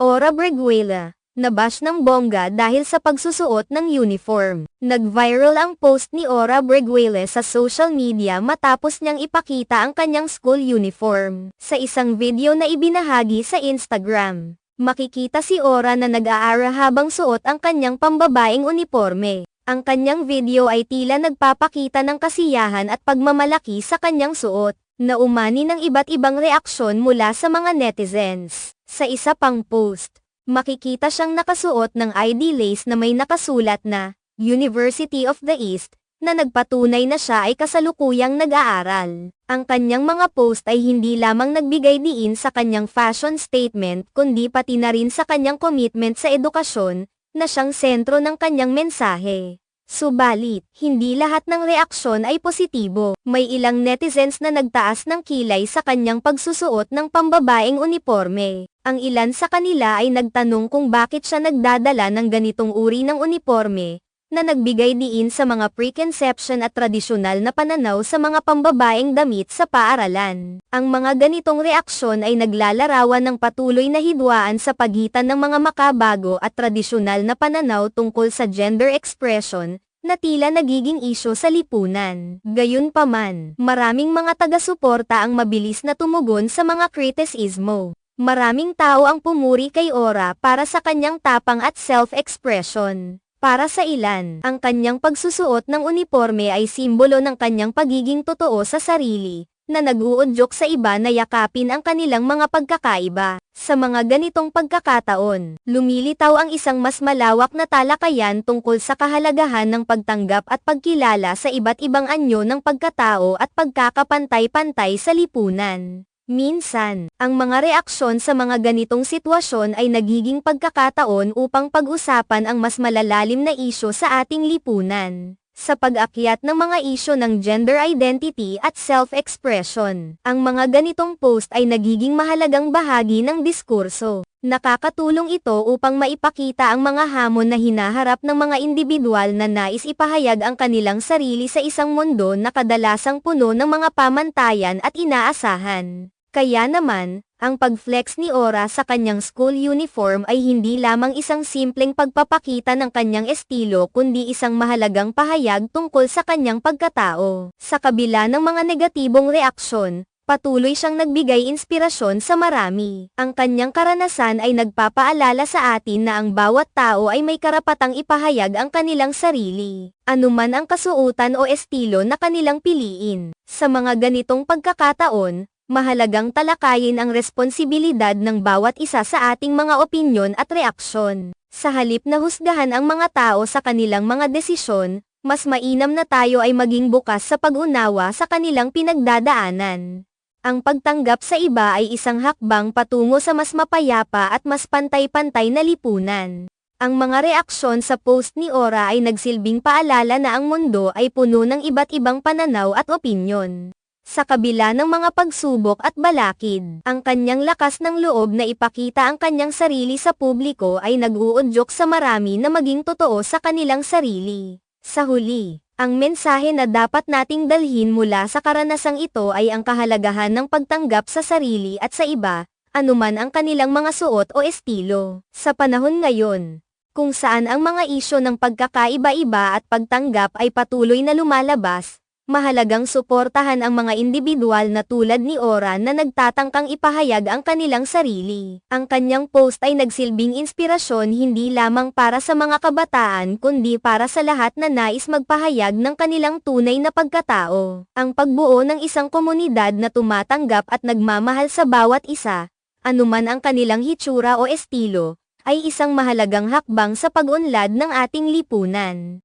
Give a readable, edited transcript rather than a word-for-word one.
Ora Breguela, nabash ng bongga dahil sa pagsusuot ng uniform. Nag-viral ang post ni Ora Breguela sa social media matapos niyang ipakita ang kanyang school uniform. Sa isang video na ibinahagi sa Instagram, makikita si Ora na nag-aara habang suot ang kanyang pambabaeng uniforme. Ang kanyang video ay tila nagpapakita ng kasiyahan at pagmamalaki sa kanyang suot, na umani ng iba't ibang reaksyon mula sa mga netizens. Sa isa pang post, makikita siyang nakasuot ng ID lace na may nakasulat na University of the East, na nagpatunay na siya ay kasalukuyang nag-aaral. Ang kanyang mga post ay hindi lamang nagbigay diin sa kanyang fashion statement kundi pati na rin sa kanyang commitment sa edukasyon, na siyang sentro ng kanyang mensahe. Subalit, hindi lahat ng reaksyon ay positibo. May ilang netizens na nagtaas ng kilay sa kanyang pagsusuot ng pambabaeng uniforme. Ang ilan sa kanila ay nagtanong kung bakit siya nagdadala ng ganitong uri ng uniforme, na nagbigay diin sa mga preconception at tradisyonal na pananaw sa mga pambabaeng damit sa paaralan. Ang mga ganitong reaksyon ay naglalarawan ng patuloy na hidwaan sa pagitan ng mga makabago at tradisyonal na pananaw tungkol sa gender expression, na tila nagiging isyu sa lipunan. Gayunpaman, maraming mga taga-suporta ang mabilis na tumugon sa mga kritisismo. Maraming tao ang pumuri kay Ora para sa kanyang tapang at self-expression. Para sa ilan, ang kanyang pagsusuot ng uniforme ay simbolo ng kanyang pagiging totoo sa sarili, na nag-uudyok sa iba na yakapin ang kanilang mga pagkakaiba. Sa mga ganitong pagkakataon, lumilitaw ang isang mas malawak na talakayan tungkol sa kahalagahan ng pagtanggap at pagkilala sa iba't ibang anyo ng pagkatao at pagkakapantay-pantay sa lipunan. Minsan, ang mga reaksyon sa mga ganitong sitwasyon ay nagiging pagkakataon upang pag-usapan ang mas malalalim na isyu sa ating lipunan. Sa pag-akyat ng mga isyu ng gender identity at self-expression, ang mga ganitong post ay nagiging mahalagang bahagi ng diskurso. Nakakatulong ito upang maipakita ang mga hamon na hinaharap ng mga indibidwal na nais ipahayag ang kanilang sarili sa isang mundo na kadalasang puno ng mga pamantayan at inaasahan. Kaya naman, ang pag-flex ni Ora sa kanyang school uniform ay hindi lamang isang simpleng pagpapakita ng kanyang estilo kundi isang mahalagang pahayag tungkol sa kanyang pagkatao. Sa kabila ng mga negatibong reaksyon, patuloy siyang nagbigay inspirasyon sa marami. Ang kanyang karanasan ay nagpapaalala sa atin na ang bawat tao ay may karapatang ipahayag ang kanilang sarili, anuman ang kasuotan o estilo na kanilang piliin. Sa mga ganitong pagkakataon, mahalagang talakayin ang responsibilidad ng bawat isa sa ating mga opinyon at reaksyon. Sa halip na husgahan ang mga tao sa kanilang mga desisyon, mas mainam na tayo ay maging bukas sa pag-unawa sa kanilang pinagdadaanan. Ang pagtanggap sa iba ay isang hakbang patungo sa mas mapayapa at mas pantay-pantay na lipunan. Ang mga reaksyon sa post ni Ora ay nagsilbing paalala na ang mundo ay puno ng iba't ibang pananaw at opinyon. Sa kabila ng mga pagsubok at balakid, ang kanyang lakas ng loob na ipakita ang kanyang sarili sa publiko ay nag-uudyok sa marami na maging totoo sa kanilang sarili. Sa huli, ang mensahe na dapat nating dalhin mula sa karanasang ito ay ang kahalagahan ng pagtanggap sa sarili at sa iba, anuman ang kanilang mga suot o estilo. Sa panahon ngayon, kung saan ang mga isyu ng pagkakaiba-iba at pagtanggap ay patuloy na lumalabas, mahalagang suportahan ang mga indibidwal na tulad ni Ora na nagtatangkang ipahayag ang kanilang sarili. Ang kanyang post ay nagsilbing inspirasyon hindi lamang para sa mga kabataan kundi para sa lahat na nais magpahayag ng kanilang tunay na pagkatao. Ang pagbuo ng isang komunidad na tumatanggap at nagmamahal sa bawat isa, anuman ang kanilang hitsura o estilo, ay isang mahalagang hakbang sa pag-unlad ng ating lipunan.